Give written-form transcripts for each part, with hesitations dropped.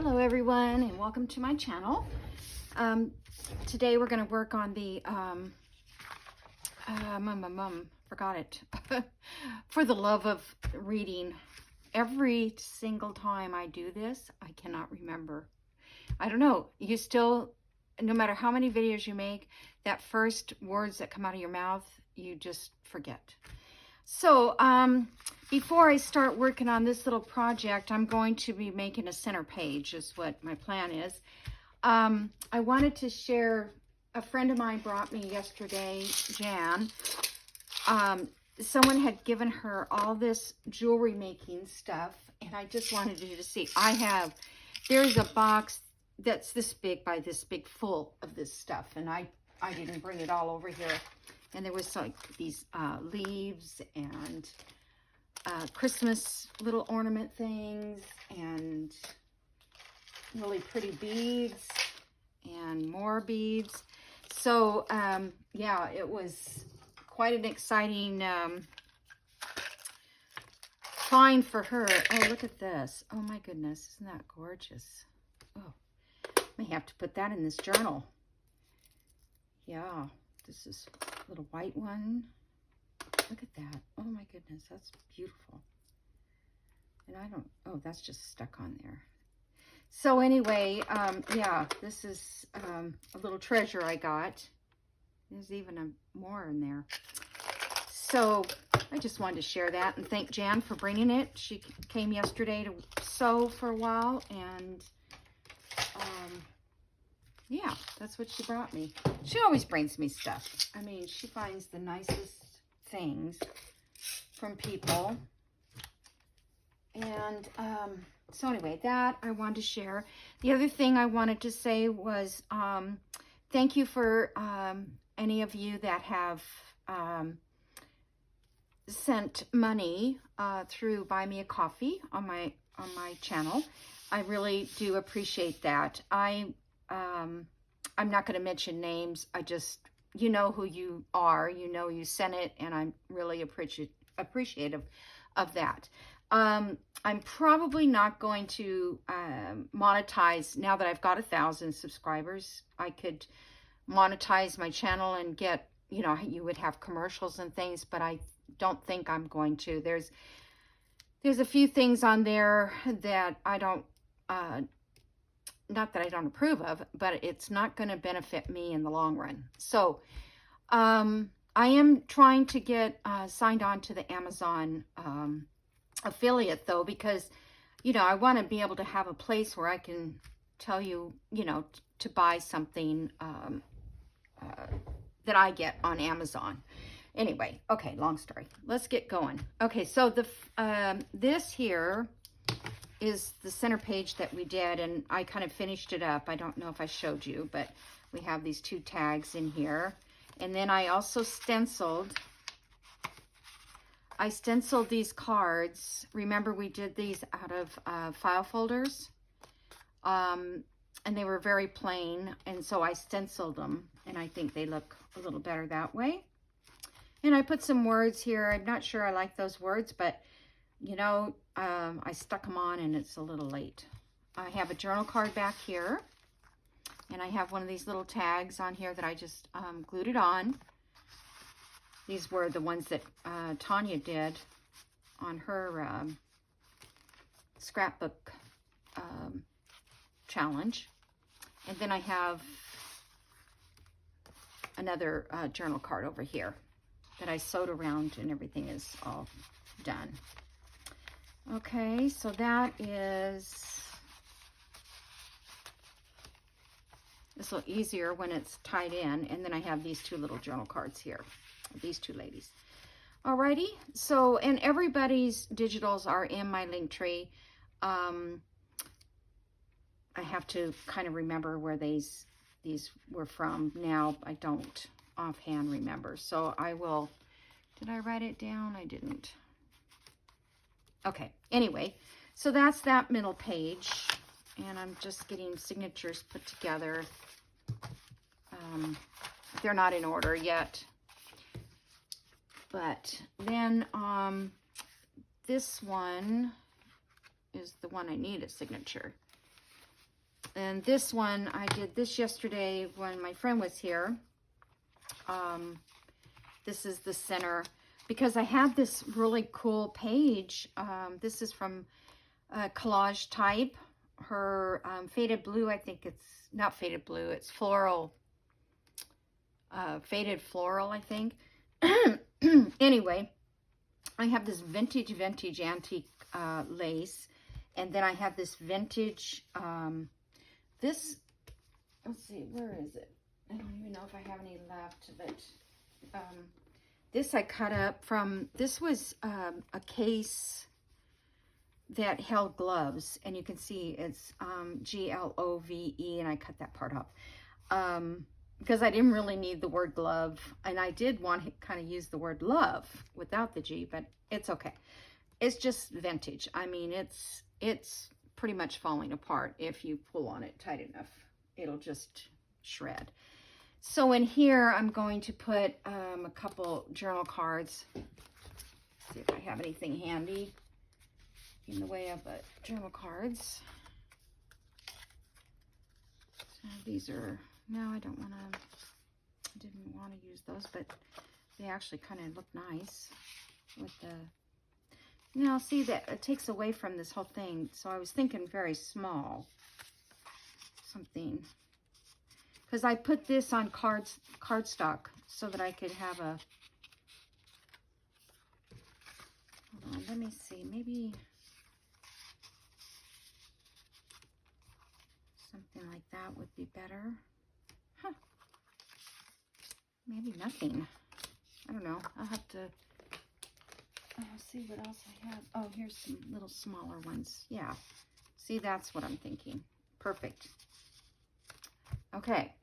Hello everyone and welcome to my channel. Today we're going to work on the forgot it. For the love of reading. Every single time I do this, I cannot remember. I don't know, you still, no matter how many videos you make, that first words that come out of your mouth, you just forget. So before I start working on this little project, I'm going to be making a center page is what my plan is. I wanted to share, a friend of mine brought me yesterday, Jan. Someone had given her all this jewelry making stuff, and I just wanted you to see. There's a box that's this big by this big full of this stuff, and I didn't bring it all over here. And there was like these leaves and Christmas little ornament things and really pretty beads and more beads. So yeah, it was quite an exciting find for her. Oh, look at this. Oh my goodness, isn't that gorgeous? Oh, I may have to put that in this journal. Yeah, this is a little white one. Look at that. Oh my goodness, that's beautiful. And oh, that's just stuck on there. So anyway, yeah, this is a little treasure I got. There's even more in there. So I just wanted to share that and thank Jan for bringing it. She came yesterday to sew for a while, and yeah, that's what she brought me. She always brings me stuff. I mean, she finds the nicest things from people. And so anyway, that I wanted to share. The other thing I wanted to say was thank you for any of you that have sent money through Buy Me a Coffee on my channel. I really do appreciate that. I'm not going to mention names. You know who you are. You know you sent it, and I'm really appreciative of that. I'm probably not going to monetize now that I've got 1,000 subscribers. I could monetize my channel and get, you know, you would have commercials and things, but I don't think I'm going to. There's a few things on there that I don't, not that I don't approve of, but it's not going to benefit me in the long run. So I am trying to get signed on to the Amazon affiliate, though, because, you know, I want to be able to have a place where I can tell you, you know, to buy something that I get on Amazon. Anyway, okay, long story. Let's get going. Okay, so this here is the center page that we did, and I kind of finished it up. I don't know if I showed you, but we have these 2 tags in here. And then I also stenciled these cards. Remember, we did these out of file folders, and they were very plain, and so I stenciled them, and I think they look a little better that way. And I put some words here. I'm not sure I like those words, but you know, I stuck them on and it's a little late. I have a journal card back here, and I have one of these little tags on here that I just glued it on. These were the ones that Tanya did on her scrapbook challenge. And then I have another journal card over here that I sewed around, and everything is all done. Okay, so that is, it's a little easier when it's tied in. And then I have these 2 little journal cards here, these 2 ladies. Alrighty, so, and everybody's digitals are in my Linktree. I have to kind of remember where these were from. Now I don't offhand remember, so I will. Did I write it down? I didn't. Okay, anyway, so that's that middle page, and I'm just getting signatures put together. They're not in order yet, but then this one is the one I need a signature. And this one, I did this yesterday when my friend was here. This is the center, because I have this really cool page. This is from Collage Type. Her faded blue, I think it's not faded blue, it's floral, faded floral, I think. Anyway, I have this vintage antique lace, and then I have this vintage, this, let's see, where is it? I don't even know if I have any left, but this I cut up from, this was a case that held gloves, and you can see it's Glove, and I cut that part off because I didn't really need the word glove, and I did want to kind of use the word love without the G, but it's okay. It's just vintage. I mean, it's pretty much falling apart. If you pull on it tight enough, it'll just shred. So in here, I'm going to put a couple journal cards. Let's see if I have anything handy in the way of journal cards. So these are, no, I don't want to, I didn't want to use those, but they actually kind of look nice with the, now see that it takes away from this whole thing. So I was thinking very small, something, because I put this on cardstock so that I could have a, hold on, let me see, maybe something like that would be better. Huh. Maybe nothing. I don't know. I'll have to see what else I have. Oh, here's some little smaller ones. Yeah. See, that's what I'm thinking. Perfect. Okay.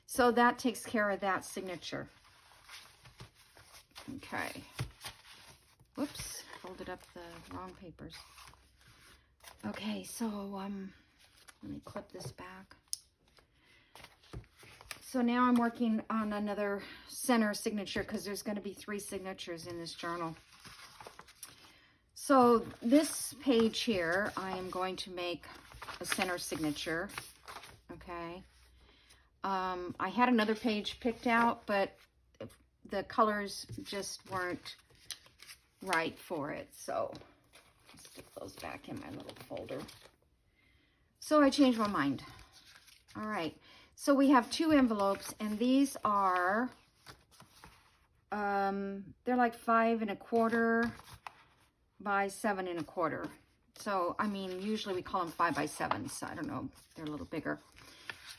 So that takes care of that signature. Okay. Whoops. Folded up the wrong papers. Okay, so let me clip this back. So now I'm working on another center signature because there's going to be 3 signatures in this journal. So this page here, I am going to make a center signature. Okay. I had another page picked out, but the colors just weren't right for it. So I'll stick those back in my little folder. So I changed my mind. All right. So we have 2 envelopes, and these are, they're like 5 1/4 by 7 1/4. So, I mean, usually we call them 5 by 7s. So I don't know. They're a little bigger.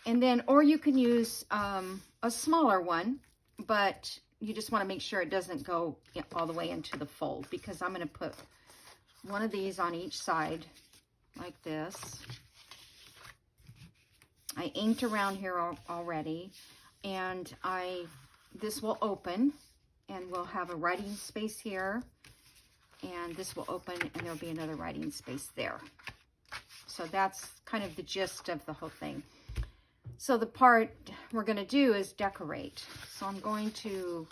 And then, or you can use a smaller one, but you just want to make sure it doesn't go all the way into the fold, because I'm going to put one of these on each side like this. I inked around here already, and this will open, and we'll have a writing space here, and this will open, and there'll be another writing space there. So that's kind of the gist of the whole thing. So the part we're going to do is decorate. So I'm going to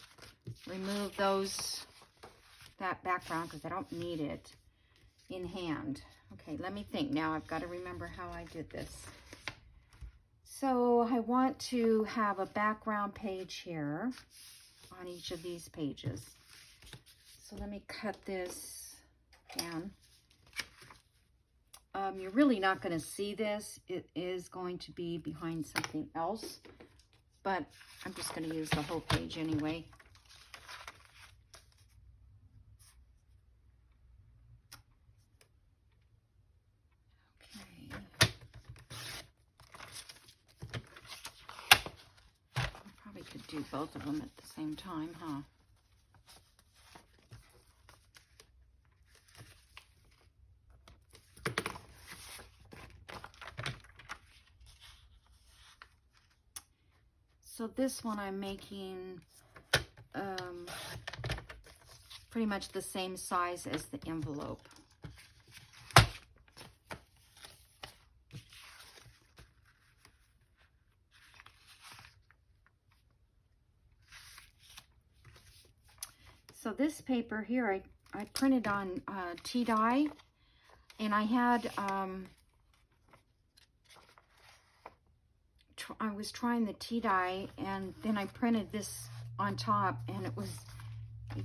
remove that background because I don't need it in hand. Okay, let me think. Now I've got to remember how I did this. So I want to have a background page here on each of these pages. So let me cut this down. You're really not going to see this. It is going to be behind something else, but I'm just going to use the whole page anyway. Okay. I probably could do both of them at the same time, huh? So this one I'm making pretty much the same size as the envelope. So this paper here, I printed on tea dye, and I had I was trying the tea dye, and then I printed this on top, and it was,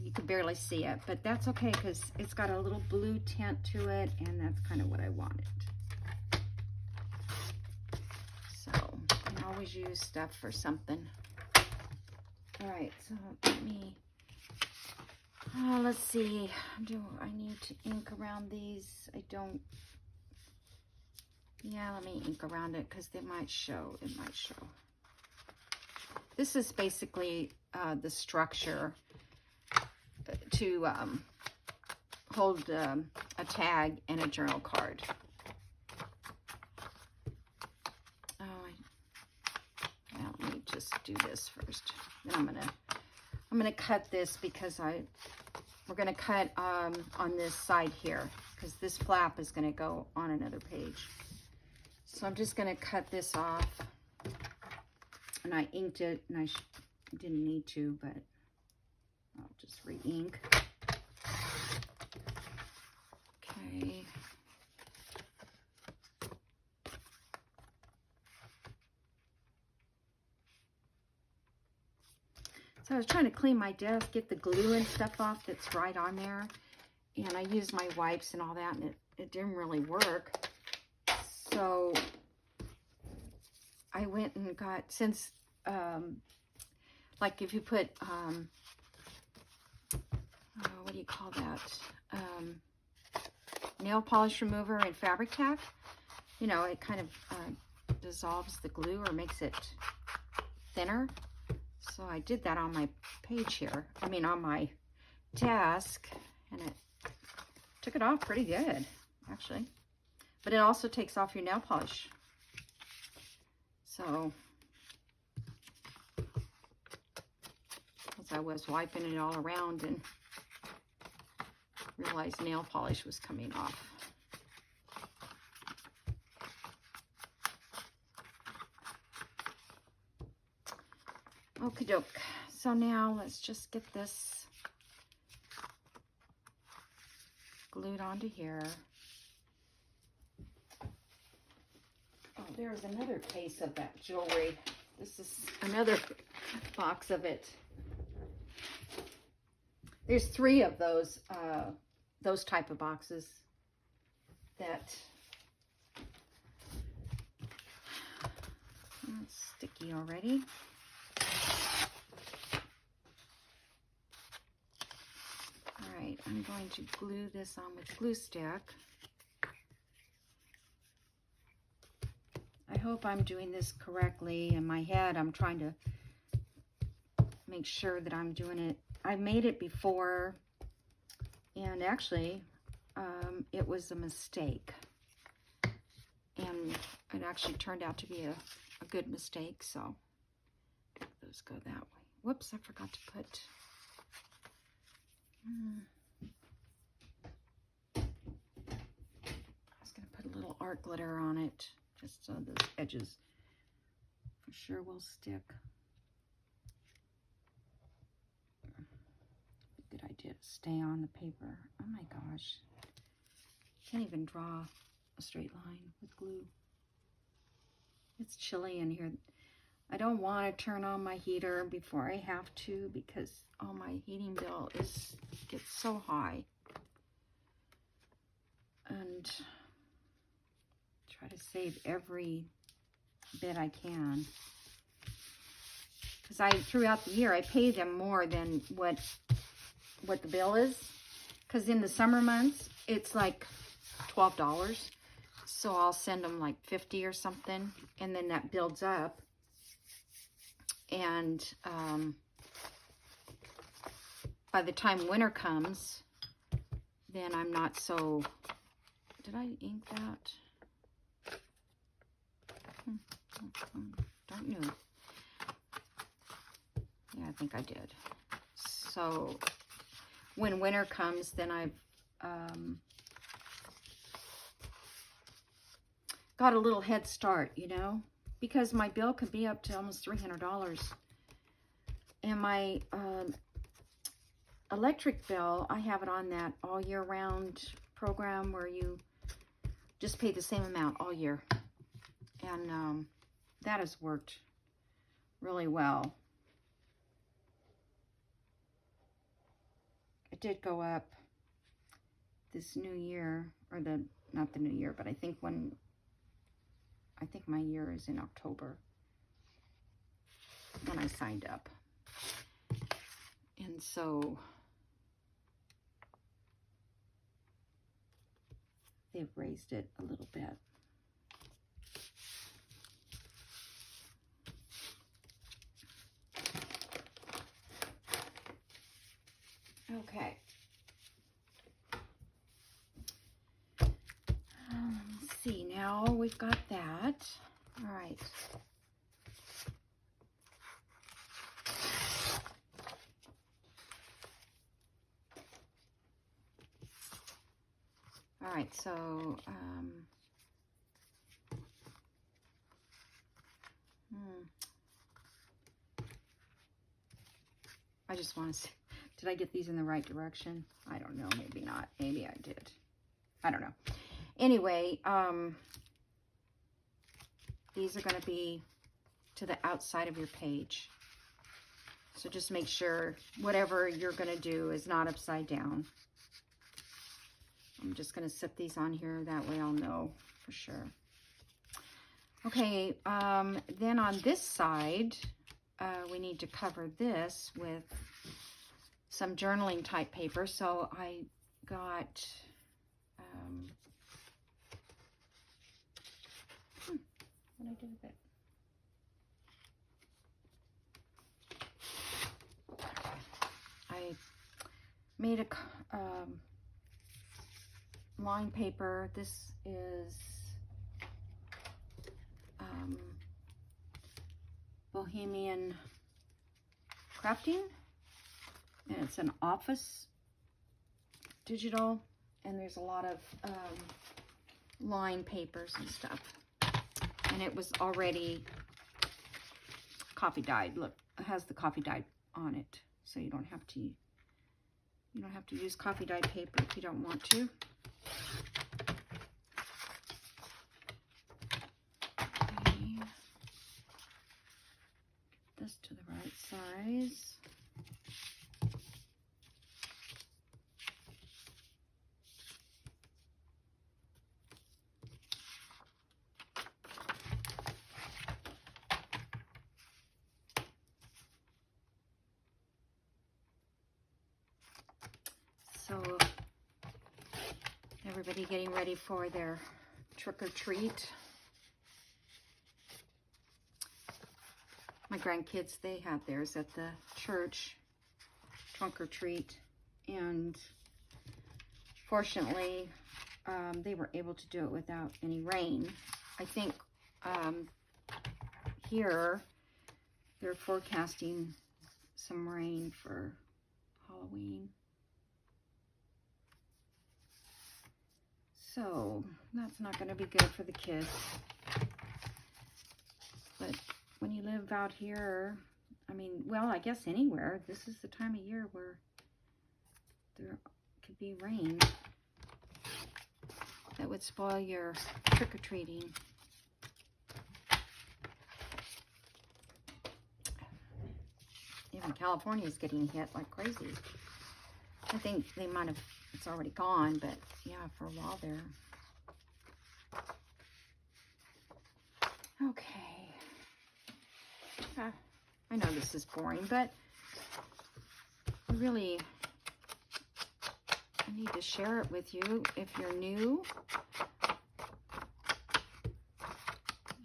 you could barely see it, but that's okay because it's got a little blue tint to it, and that's kind of what I wanted. So I always use stuff for something. All right, so let me, let's see, do I need to ink around these? I don't. Yeah, let me ink around it because they might show. It might show. This is basically the structure to hold a tag and a journal card. Well, let me just do this first. Then I'm gonna cut this because we're gonna cut on this side here because this flap is gonna go on another page. So I'm just gonna cut this off, and I inked it, and I didn't need to, but I'll just re-ink. Okay. So I was trying to clean my desk, get the glue and stuff off that's right on there. And I used my wipes and all that, and it didn't really work. So I went and got, since, like if you put, what do you call that? Nail polish remover and fabric tack, you know, it kind of dissolves the glue or makes it thinner. So I did that on my page here, I mean on my desk, and it took it off pretty good, actually. But it also takes off your nail polish. So, as I was wiping it all around and realized nail polish was coming off. Okie doke. So now let's just get this glued onto here. Oh, there's another case of that jewelry. This is another box of it. There's 3 of those type of boxes that, it's sticky already. All right, I'm going to glue this on with glue stick. I hope I'm doing this correctly. In my head, I'm trying to make sure that I'm doing it. I made it before, and actually, it was a mistake. And it actually turned out to be a good mistake, so those go that way. Whoops, I forgot to put... I was going to put a little art glitter on it, just so the edges for sure will stick. Good idea to stay on the paper. Oh my gosh. Can't even draw a straight line with glue. It's chilly in here. I don't want to turn on my heater before I have to because my heating bill gets so high. And try to save every bit I can. Because throughout the year, I pay them more than what the bill is. Because in the summer months, it's like $12. So I'll send them like 50 or something. And then that builds up. And by the time winter comes, then I'm not so... Did I ink that? Don't know. Yeah, I think I did. So when winter comes, then I've got a little head start, you know, because my bill could be up to almost $300. And my electric bill, I have it on that all year round program where you just pay the same amount all year. And that has worked really well. It did go up this new year, or not the new year, but I think my year is in October when I signed up. And so they've raised it a little bit. Okay. Let's see, now we've got that. All right. All right, so I just want to see, did I get these in the right direction? I don't know, maybe not. Maybe I did. I don't know. Anyway, these are going to be to the outside of your page. So just make sure whatever you're going to do is not upside down. I'm just going to set these on here. That way I'll know for sure. Okay, then on this side, we need to cover this with some journaling type paper. So I got, what did I do with it? I made a line paper. This is Bohemian Crafting, and it's an office digital, and there's a lot of line papers and stuff, and it was already coffee dyed. Look, it has the coffee dye on it, so you don't have to use coffee dyed paper if you don't want to. Okay. Get this to the right size. So everybody getting ready for their trick or treat. My grandkids, they had theirs at the church, trunk or treat, and fortunately they were able to do it without any rain. I think here they're forecasting some rain for Halloween. So that's not going to be good for the kids. But when you live out here, I mean, well, I guess anywhere, this is the time of year where there could be rain that would spoil your trick-or-treating. Even California is getting hit like crazy. I think they might have, it's already gone, but yeah, for a while there. Okay. I know this is boring, but I need to share it with you. If you're new,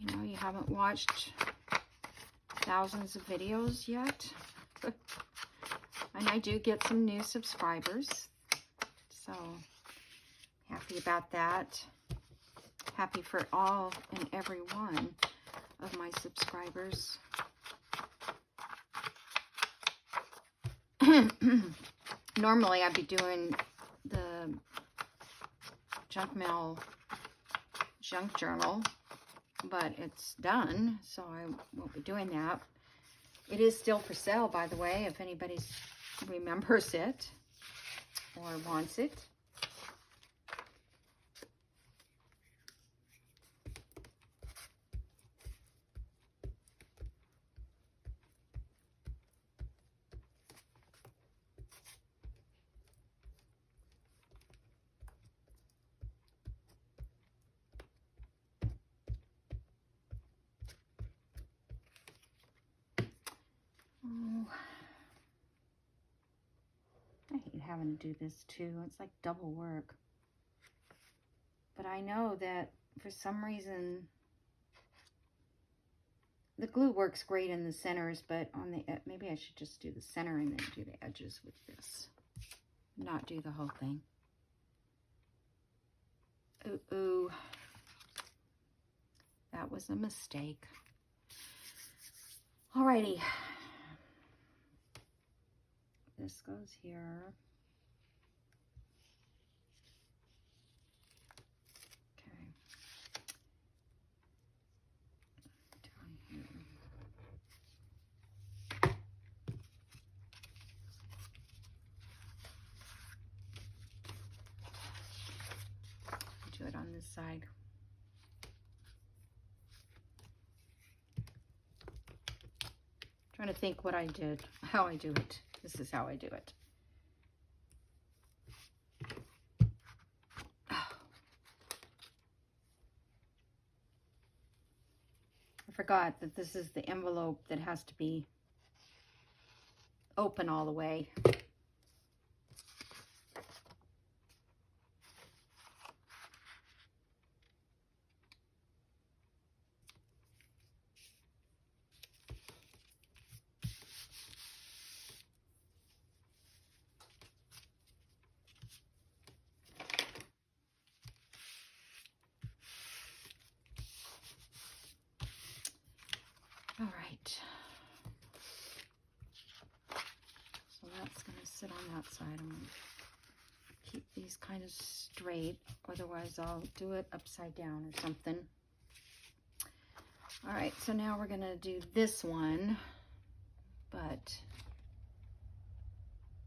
you know, you haven't watched thousands of videos yet. And I do get some new subscribers, so happy about that. Happy for all and every one of my subscribers. Normally I'd be doing the junk mail junk journal, but it's done, so I won't be doing that. It is still for sale, by the way, if anybody remembers it or wants it. having to do this too. It's like double work. But I know that for some reason, the glue works great in the centers, but on the, maybe I should just do the center and then do the edges with this. Not do the whole thing. Ooh, ooh. That was a mistake. Alrighty. This goes here. Okay. Down here. Do it on this side. Trying to think what I did, how I do it. This is how I do it. Oh. I forgot that this is the envelope that has to be open all the way. All right, so that's going to sit on that side. I'm going to keep these kind of straight, otherwise I'll do it upside down or something. All right, so now we're going to do this one, but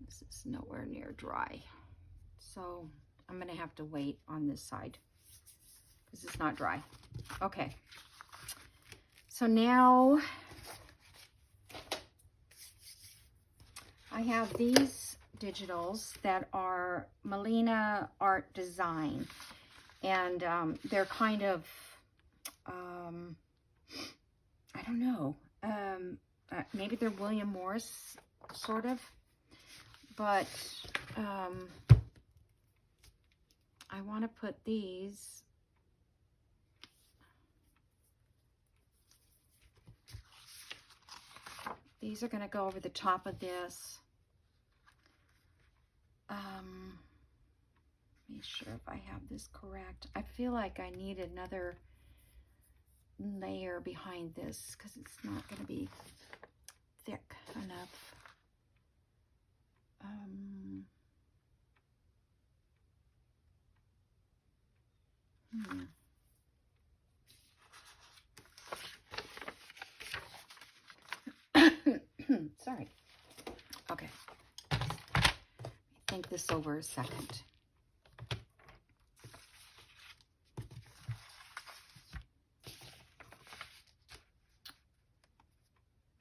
this is nowhere near dry. So I'm going to have to wait on this side because it's not dry. Okay. So now I have these digitals that are Melina Art Design, and they're kind of, I don't know, maybe they're William Morris, sort of, but I want to put these. These are going to go over the top of this. Make sure if I have this correct. I feel like I need another layer behind this because it's not going to be thick enough. Sorry. Okay. Think this over a second.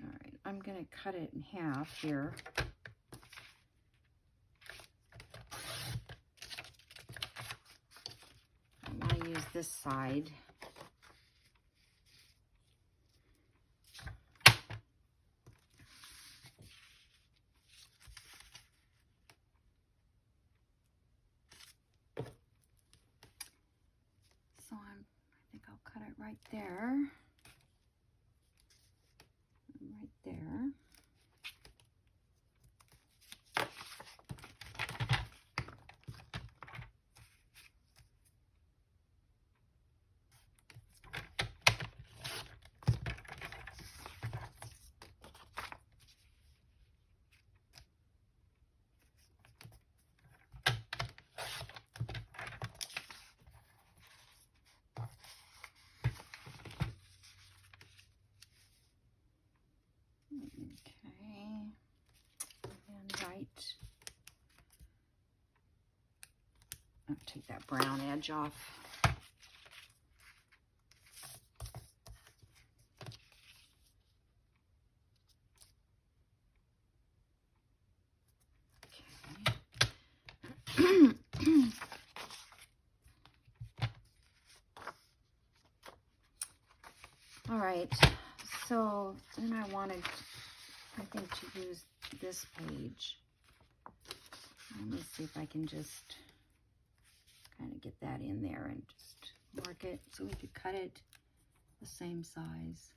All right, I'm going to cut it in half here. I want to use this side. So I think I'll cut it right there. Right there. Okay, and right. I'll take that brown edge off. Okay. All right, so then I wanted, I think, to use this page. Let me see if I can just kind of get that in there and just mark it so we could cut it the same size.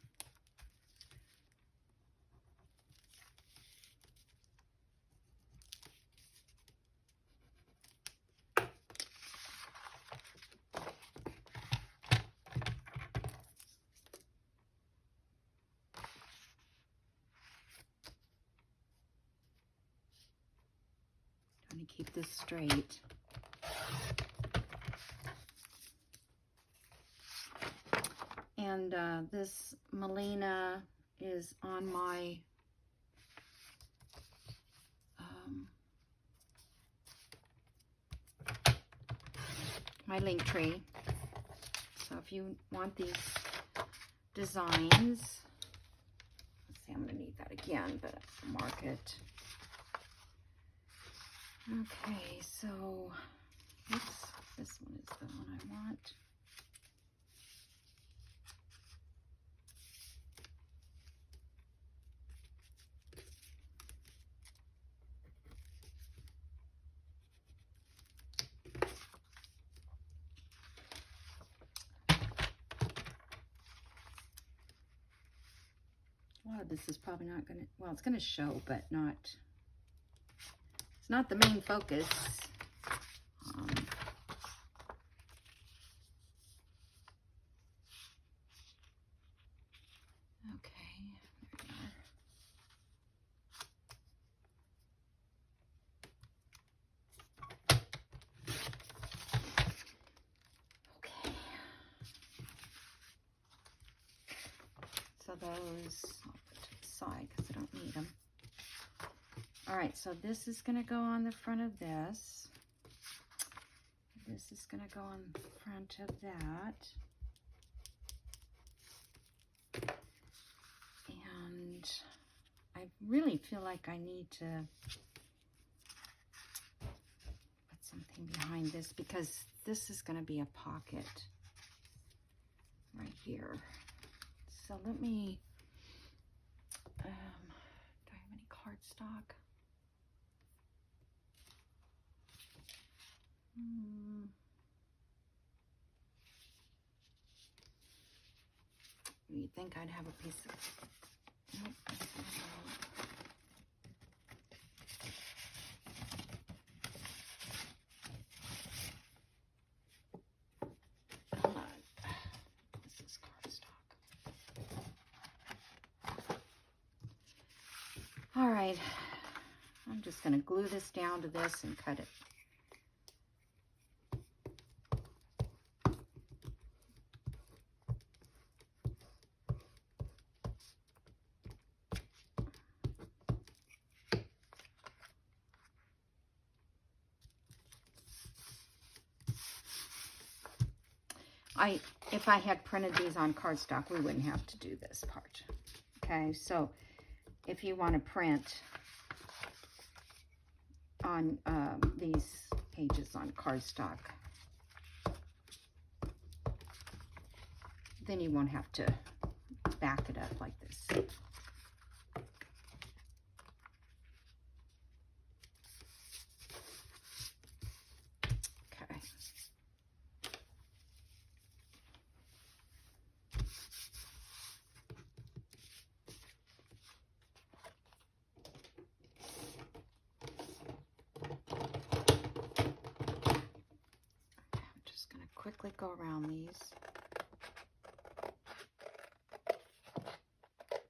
Trying to keep this straight. And this Melina is on my my Linktree. So if you want these designs, let's see, I'm going to need that again, but I'll mark it. Okay, so oops, this one is the one I want. Wow, this is probably not going to, well, it's going to show, but not, it's not the main focus. Okay, there we are. Okay. So those, I'll put to the side because I don't need them. All right, so this is going to go on the front of this. This is going to go on the front of that. And I really feel like I need to put something behind this because this is going to be a pocket right here. So let me, do I have any cardstock? You'd think I'd have a piece of, nope. Come on. This is cardstock. All right. I'm just going to glue this down to this and cut it. If I had printed these on cardstock, we wouldn't have to do this part. Okay, so if you want to print on these pages on cardstock, then you won't have to back it up like this. Okay. Quickly go around these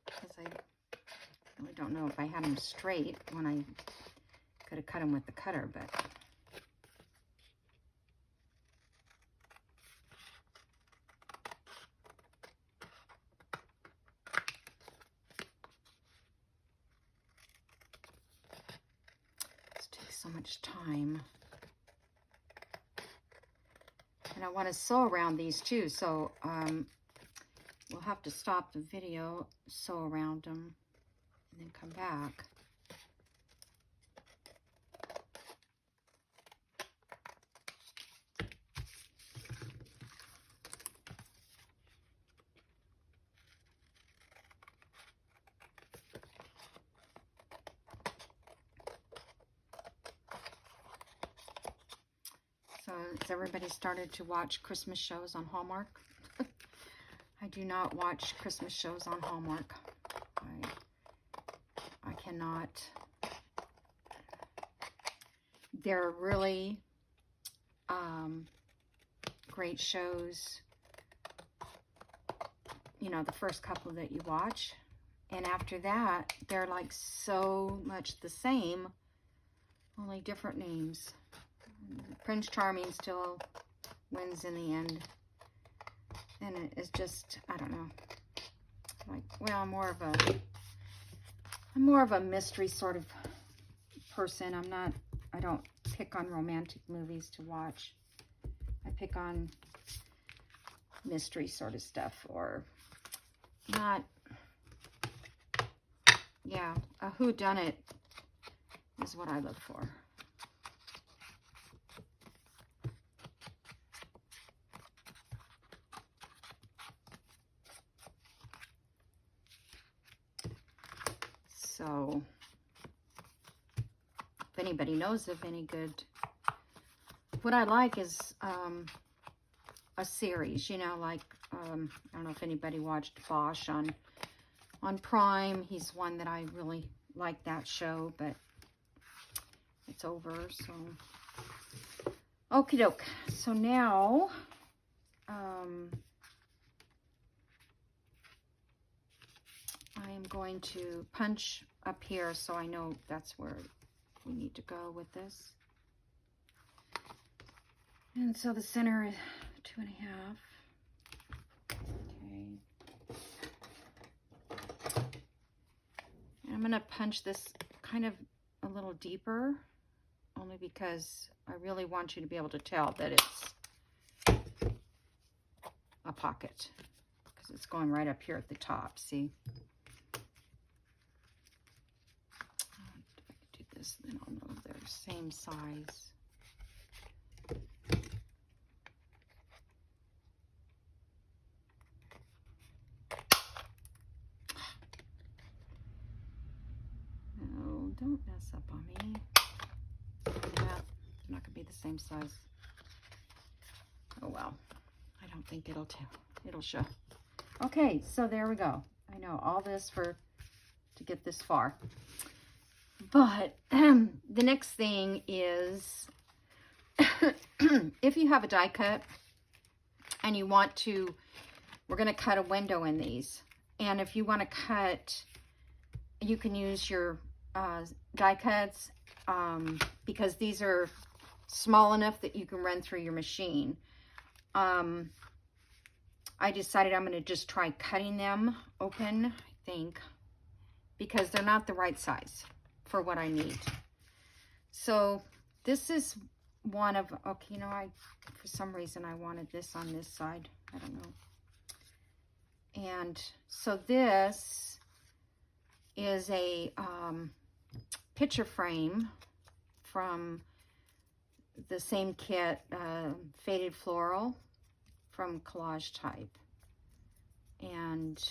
because I really don't know if I had them straight when I could have cut them with the cutter, but this takes so much time. And I want to sew around these too, so we'll have to stop the video, sew around them, and then come back. has everybody started to watch Christmas shows on Hallmark? I do not watch Christmas shows on Hallmark. I cannot. They're really great shows, you know, the first couple that you watch. And after that, they're like so much the same, only different names. Prince Charming still wins in the end. And it is just, I don't know. Like, well, I'm more of a mystery sort of person. I don't pick on romantic movies to watch. I pick on mystery sort of stuff, or not. Yeah, a whodunit is what I look for. So, if anybody knows of any good, what I like is a series, you know, like, I don't know if anybody watched Bosch on Prime. He's one that I really like, that show, but it's over, so. Okie doke. So now, I am going to punch up here so I know that's where we need to go with this. And so the center is 2.5. Okay. And I'm going to punch this kind of a little deeper, only because I really want you to be able to tell that it's a pocket, because it's going right up here at the top, see? Then I'll know they're the same size. No, don't mess up on me. Yeah, they're not gonna be the same size. Oh well, I don't think it'll show. Okay, so there we go. I know all this to get this far. But the next thing is, if you have a die cut and you want to, we're going to cut a window in these. And if you want to cut, you can use your die cuts because these are small enough that you can run through your machine. I decided I'm going to just try cutting them open, I think, because they're not the right size for what I need. So this is one of, okay, you know, for some reason I wanted this on this side. I don't know. And so this is a picture frame from the same kit, Faded Floral from Collage Type. And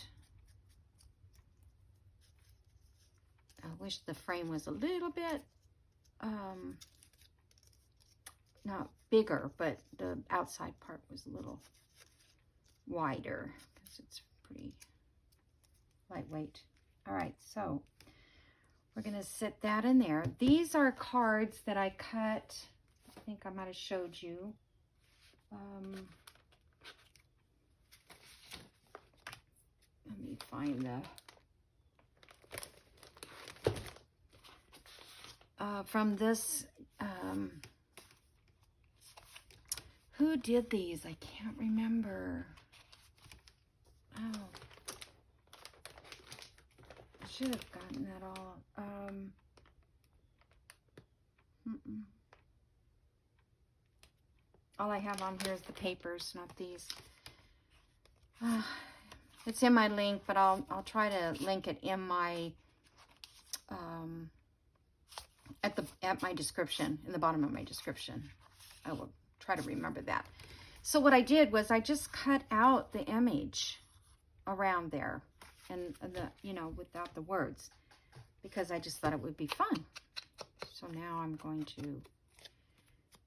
I wish the frame was a little bit, not bigger, but the outside part was a little wider because it's pretty lightweight. All right, so we're going to sit that in there. These are cards that I cut. I think I might have showed you. Let me find the... from this, who did these? I can't remember. Oh, I should have gotten that all. All I have on here is the papers, not these. It's in my link, but I'll try to link it in my at my description, in the bottom of my description. I will try to remember that. So what I did was I just cut out the image around there, and you know, without the words, because I just thought it would be fun. So now I'm going to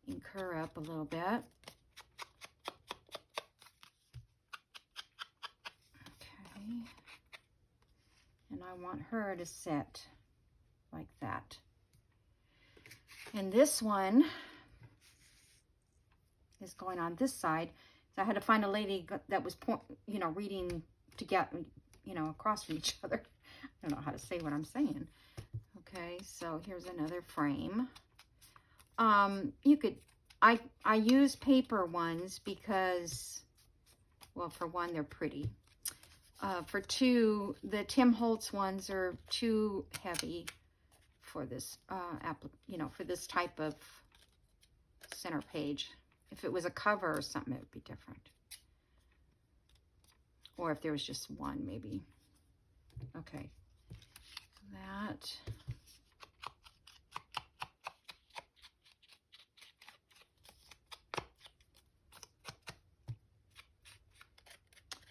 ink her up a little bit. Okay. And I want her to sit like that. And this one is going on this side. So I had to find a lady that was, you know, reading to get, you know, across from each other. I don't know how to say what I'm saying. Okay, so here's another frame. You could, I use paper ones because, well, for one, they're pretty. For two, the Tim Holtz ones are too heavy for this, you know, for this type of center page. If it was a cover or something, it would be different. Or if there was just one, maybe. Okay, that.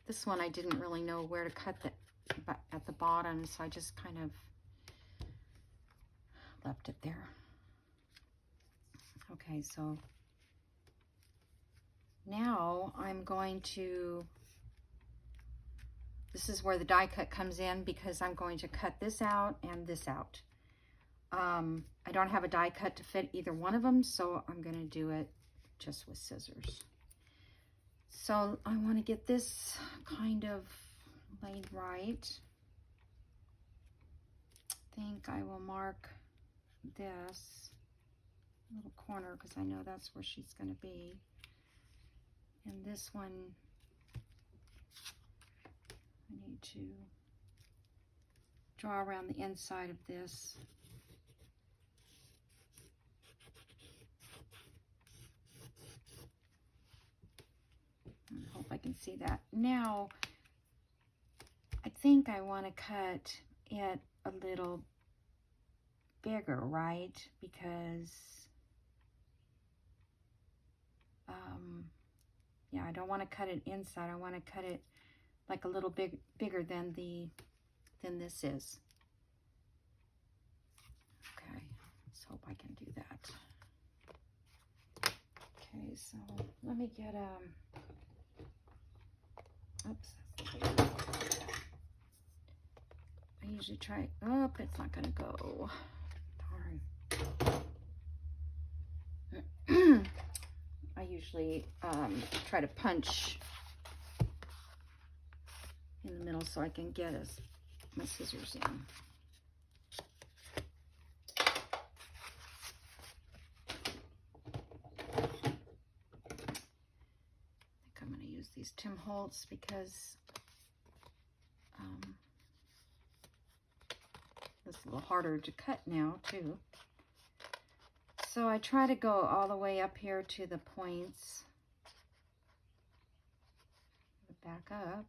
This one I didn't really know where to cut at the bottom, so I just kind of left it there. Okay, so now I'm going to, this is where the die cut comes in because I'm going to cut this out and this out. I don't have a die cut to fit either one of them, so I'm going to do it just with scissors. So I want to get this kind of laid right. I think I will mark this little corner because I know that's where she's going to be. And this one, I need to draw around the inside of this. I hope I can see that. Now, I think I want to cut it a little bigger, right? Because, yeah, I don't want to cut it inside. I want to cut it like a little bigger than this is. Okay, let's hope I can do that. Okay, so let me get oops, I usually try, oh, it's not gonna go. Darn. I usually try to punch in the middle so I can get my scissors in. I'm going to use these Tim Holtz because it's a little harder to cut now too. So I try to go all the way up here to the points. Back up.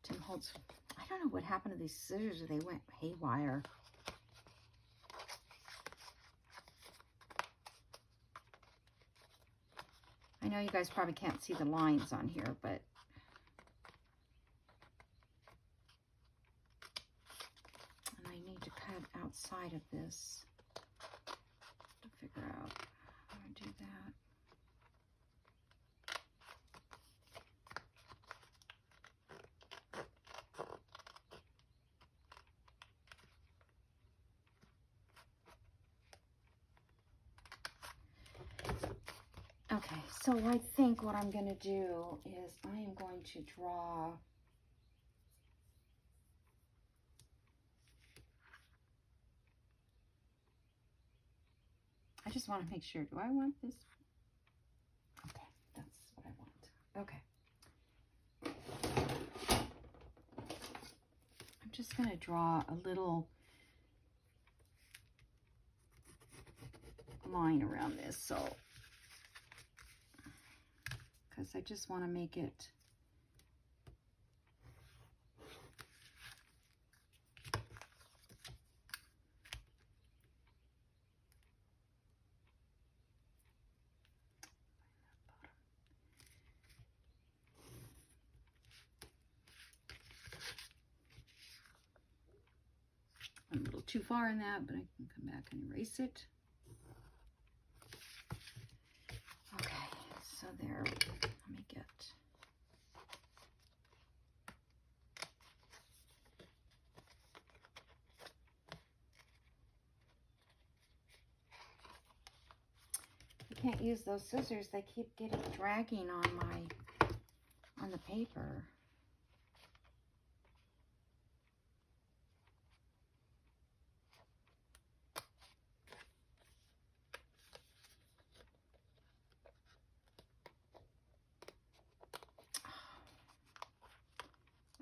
Tim Holtz. I don't know what happened to these scissors. They went haywire. I know you guys probably can't see the lines on here, but and I need to cut outside of this to figure out how to do that. Okay, so I think what I'm going to do is I am going to draw I just want to make sure, do I want this? Okay, that's what I want. Okay. I'm just going to draw a little line around this, so because I just want to make it I'm a little too far in that, but I can come back and erase it. there, let me get... I can't use those scissors. They keep dragging on the paper.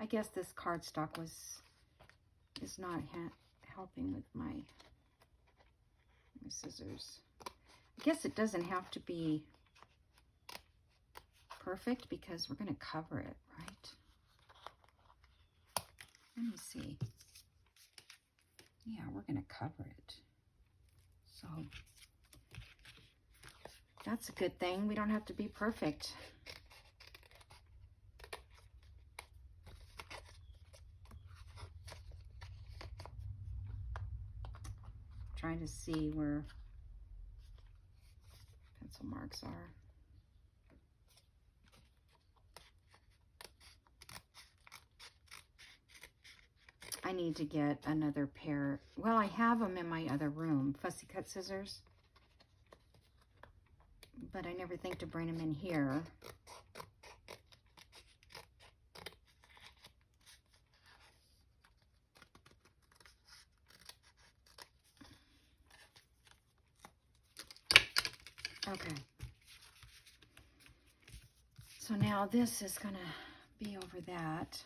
I guess this cardstock is not helping with my scissors. I guess it doesn't have to be perfect because we're going to cover it, right? Let me see. Yeah, we're going to cover it. So that's a good thing. We don't have to be perfect. Trying to see where pencil marks are. I need to get another pair. Well, I have them in my other room, fussy cut scissors, but I never think to bring them in here. Okay. So now this is going to be over that.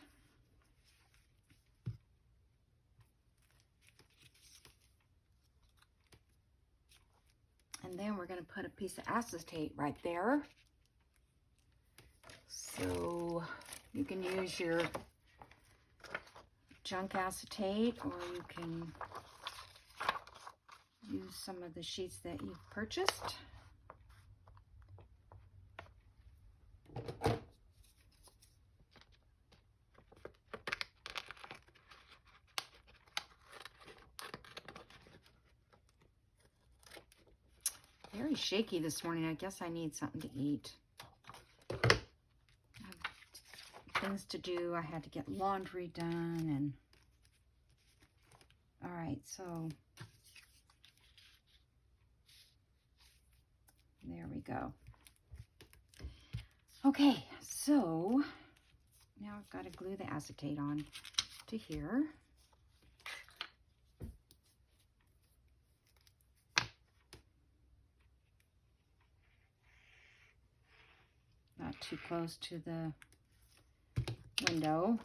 And then we're going to put a piece of acetate right there. So you can use your junk acetate, or you can use some of the sheets that you've purchased. Very shaky this morning. I guess I need something to eat. I have things to do. I had to get laundry done, and all right, so there we go. Okay, so now I've got to glue the acetate on to here. Not too close to the window.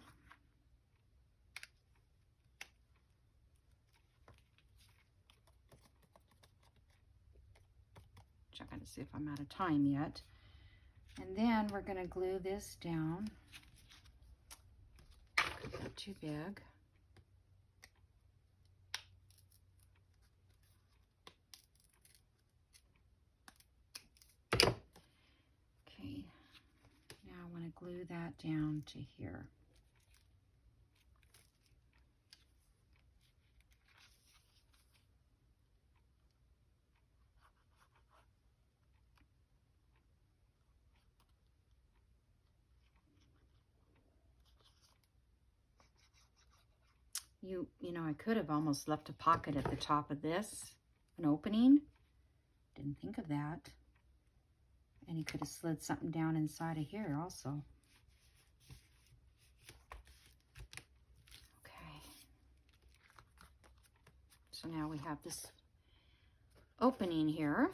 Checking to see if I'm out of time yet. And then we're going to glue this down. Not too big. Okay. Now I want to glue that down to here. You know, I could have almost left a pocket at the top of this, an opening. Didn't think of that. And you could have slid something down inside of here also. Okay. So now we have this opening here.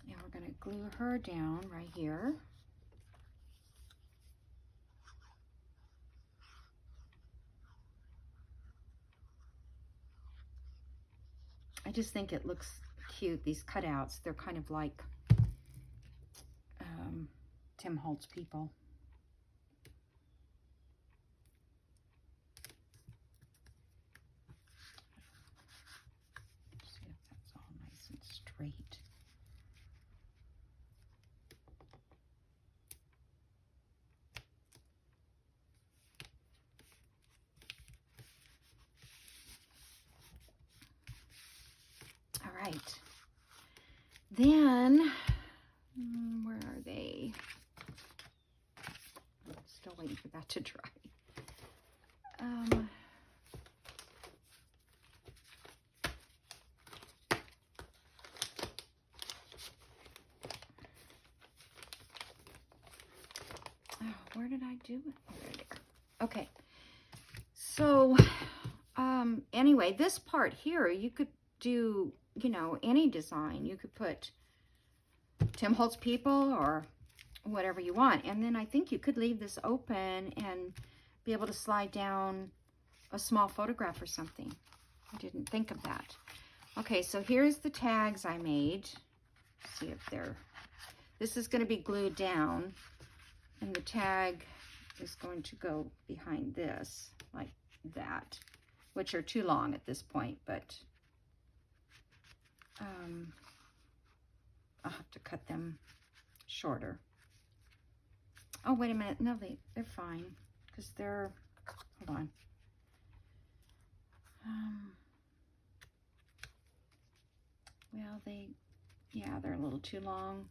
Now we're going to glue her down right here. I just think it looks cute, these cutouts. They're kind of like Tim Holtz people. See if that's all nice and straight. All right. Then, where are they? I'm still waiting for that to dry. Where did I do it? Oh, there. Okay. So, anyway, this part here, you could do, you know, any design. You could put Tim Holtz People or whatever you want. And then I think you could leave this open and be able to slide down a small photograph or something. I didn't think of that. Okay, so here's the tags I made. Let's see if they're, this is going to be glued down, and the tag is going to go behind this like that, which are too long at this point, but I'll have to cut them shorter. Oh, wait a minute. No, they're fine because they're, hold on. Well, they're a little too long.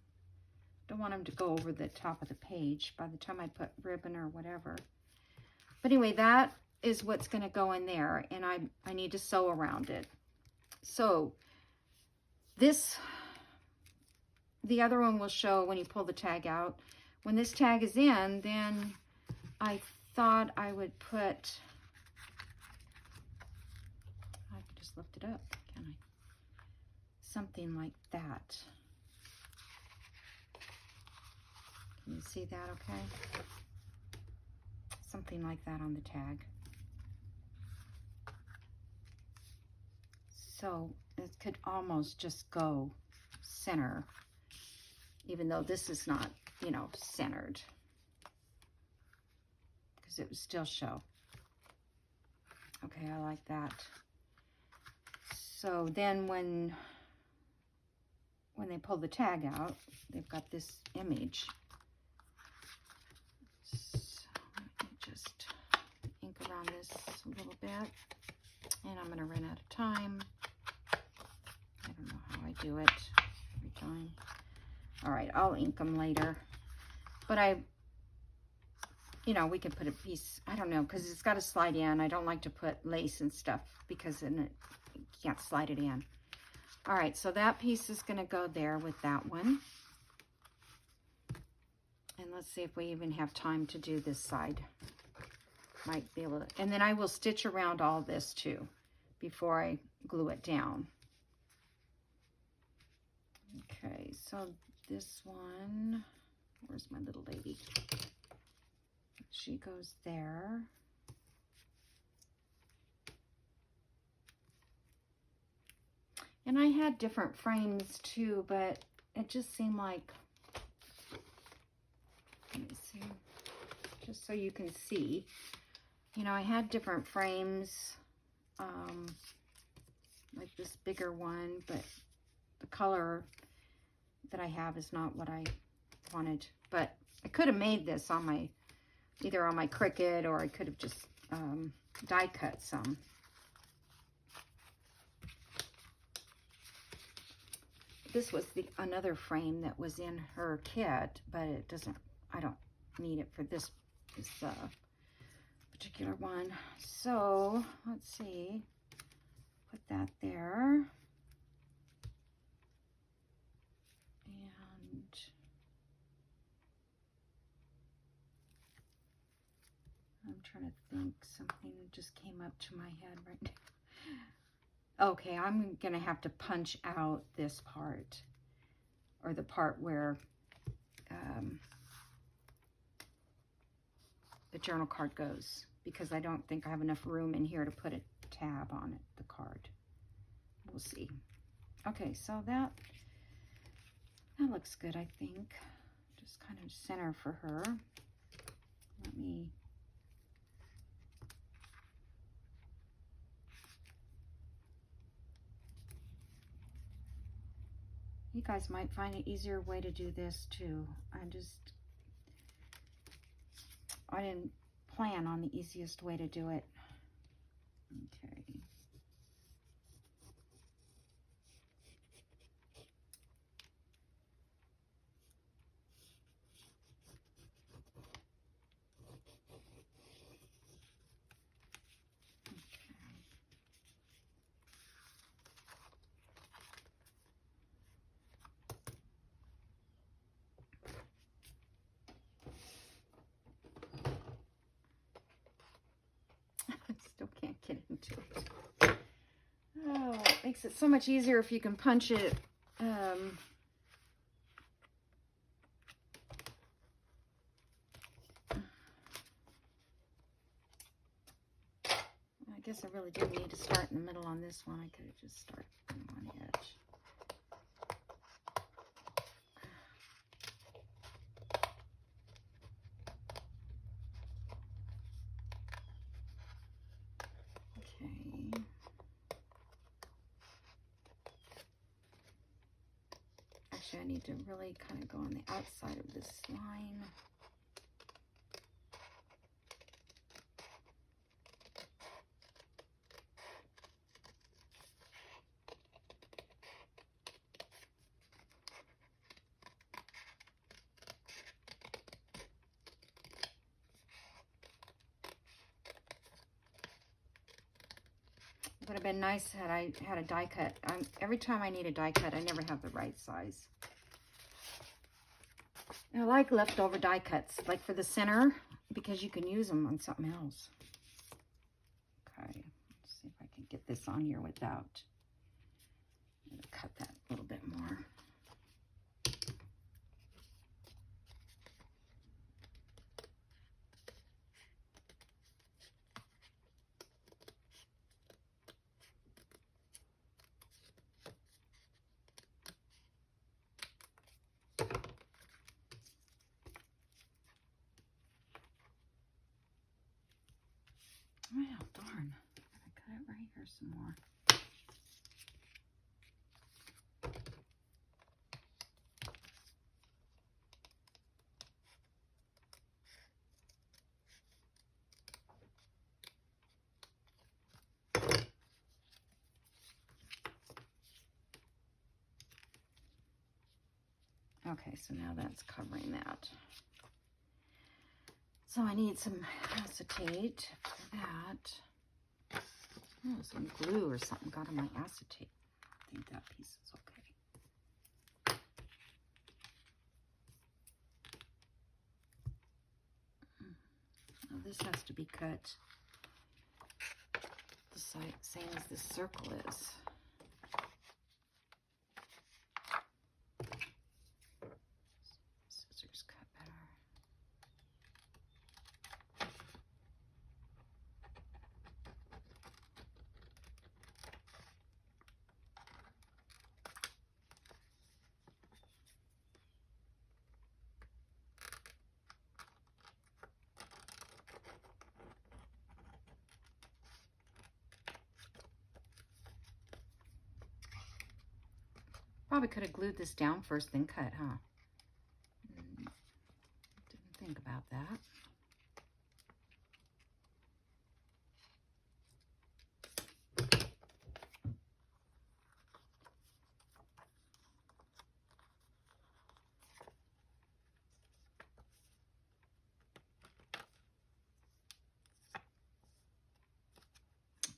Don't want them to go over the top of the page by the time I put ribbon or whatever. But anyway, that is what's going to go in there, and I need to sew around it. So this, the other one will show when you pull the tag out. When this tag is in, then I thought I would put, I can just lift it up, can I? Something like that. Can you see that okay? Something like that on the tag. So it could almost just go center, even though this is not, you know, centered, because it would still show. Okay, I like that. So then when they pull the tag out, they've got this image. So let me just ink around this a little bit, and I'm going to run out of time. I don't know how I do it every time. All right, I'll ink them later. But you know, we can put a piece, I don't know, because it's got to slide in. I don't like to put lace and stuff because then you can't slide it in. All right, so that piece is going to go there with that one. And let's see if we even have time to do this side. Might be able to, and then I will stitch around all this too before I glue it down. Okay, so this one, where's my little lady? She goes there. And I had different frames too, but it just seemed like, let me see, just so you can see, you know, I had different frames, like this bigger one, but the color that I have is not what I wanted. But I could have made this on my, either on my Cricut, or I could have just die cut some. This was another frame that was in her kit, but it doesn't, I don't need it for this particular one. So let's see, put that there. And I'm trying to think, something just came up to my head right now. Okay, I'm gonna have to punch out this part, or the part where the journal card goes, because I don't think I have enough room in here to put a tab on it, the card. We'll see. Okay, so that looks good, I think. Just kind of center for her. Let me, you guys might find an easier way to do this too. I didn't plan on the easiest way to do it. Okay. too. Oh, it makes it so much easier if you can punch it. I guess I really didn't need to start in the middle on this one. I could have just started on one edge. Okay. Actually, I need to really kind of go on the outside of this line. It would have been nice had I had a die cut. Every time I need a die cut, I never have the right size. I like leftover die cuts, like for the center, because you can use them on something else. Okay, let's see if I can get this on here without. I'm gonna cut that a little bit more. Well, darn. I cut it right here some more. Okay, so now that's covering that. So I need some acetate for that. Oh, some glue or something got on my acetate. I think that piece is okay. Now this has to be cut the same as this circle is. Scissors cut better. Probably could have glued this down first, then cut, huh? Didn't think about that.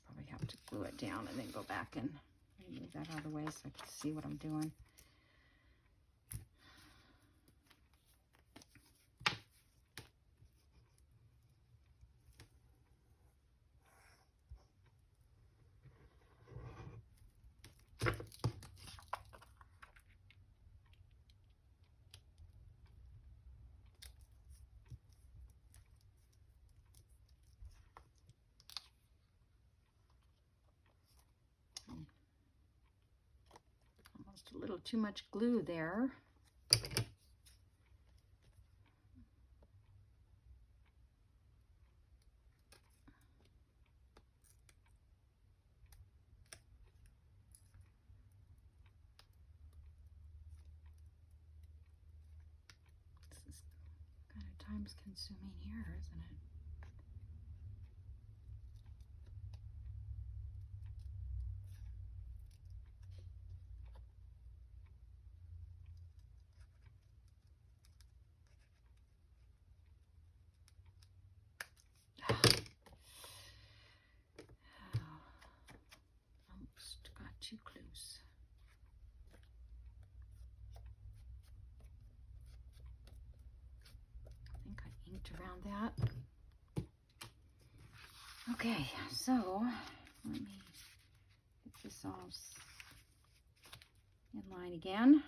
Probably have to glue it down and then go back and move that out of the way so I can see what I'm doing. Almost a little too much glue there. This is kind of time consuming here, isn't it? Almost got too close. I think I inked around that. Okay, so Let me get this all in line again.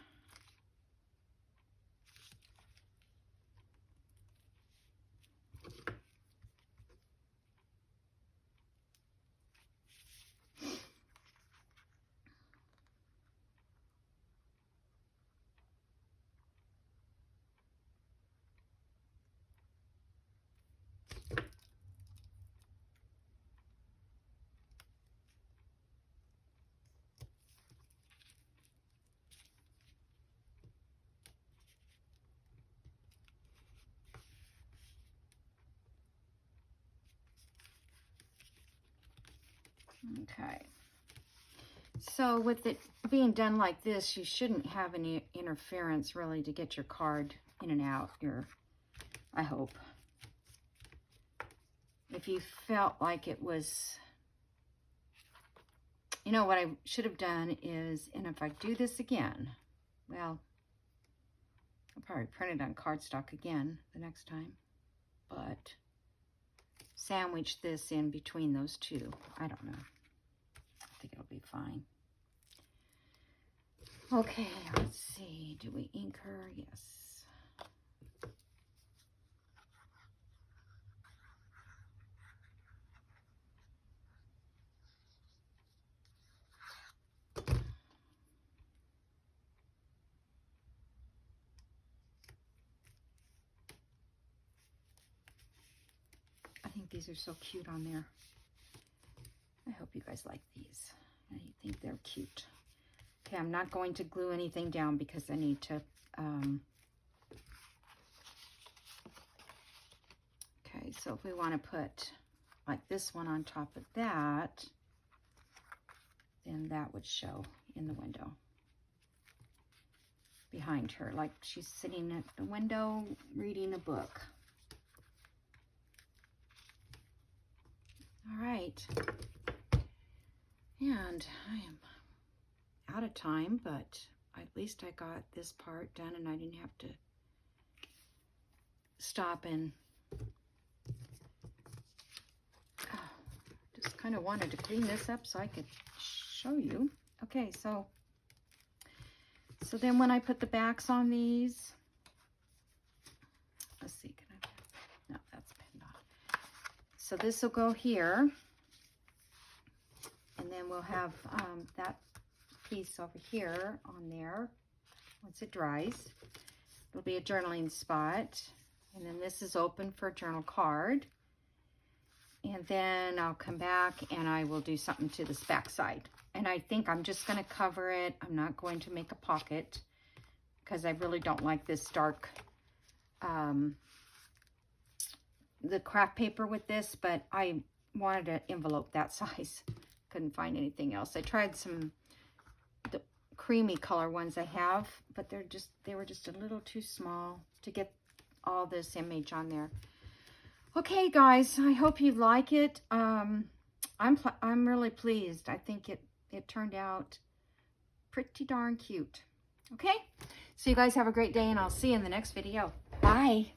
Okay, so with it being done like this, you shouldn't have any interference really to get your card in and out I hope. If you felt like it was, you know, what I should have done is, and if I do this again, well, I'll probably print it on cardstock again the next time, but sandwich this in between those two. I don't know. I think it'll be fine. Okay, let's see. Do we ink her? Yes. I think these are so cute on there. I hope you guys like these. I think they're cute. Okay, I'm not going to glue anything down because I need to, okay, so if we want to put like this one on top of that, then that would show in the window behind her, like she's sitting at the window reading a book. All right, and I am out of time, but at least I got this part done and I didn't have to stop and just kind of wanted to clean this up so I could show you. Okay, so then when I put the backs on these, let's see, can I, no, that's pinned on. So this will go here, and then we'll have that piece over here on there. Once it dries, it'll be a journaling spot, and then this is open for a journal card. And then I'll come back and I will do something to this back side. And I think I'm just going to cover it. I'm not going to make a pocket because I really don't like this dark, the craft paper with this, but I wanted an envelope that size. Couldn't find anything else. I tried the creamy color ones I have, but they were just a little too small to get all this image on there. Okay, guys, I hope you like it. I'm really pleased. I think it turned out pretty darn cute. Okay, so you guys have a great day, and I'll see you in the next video. Bye.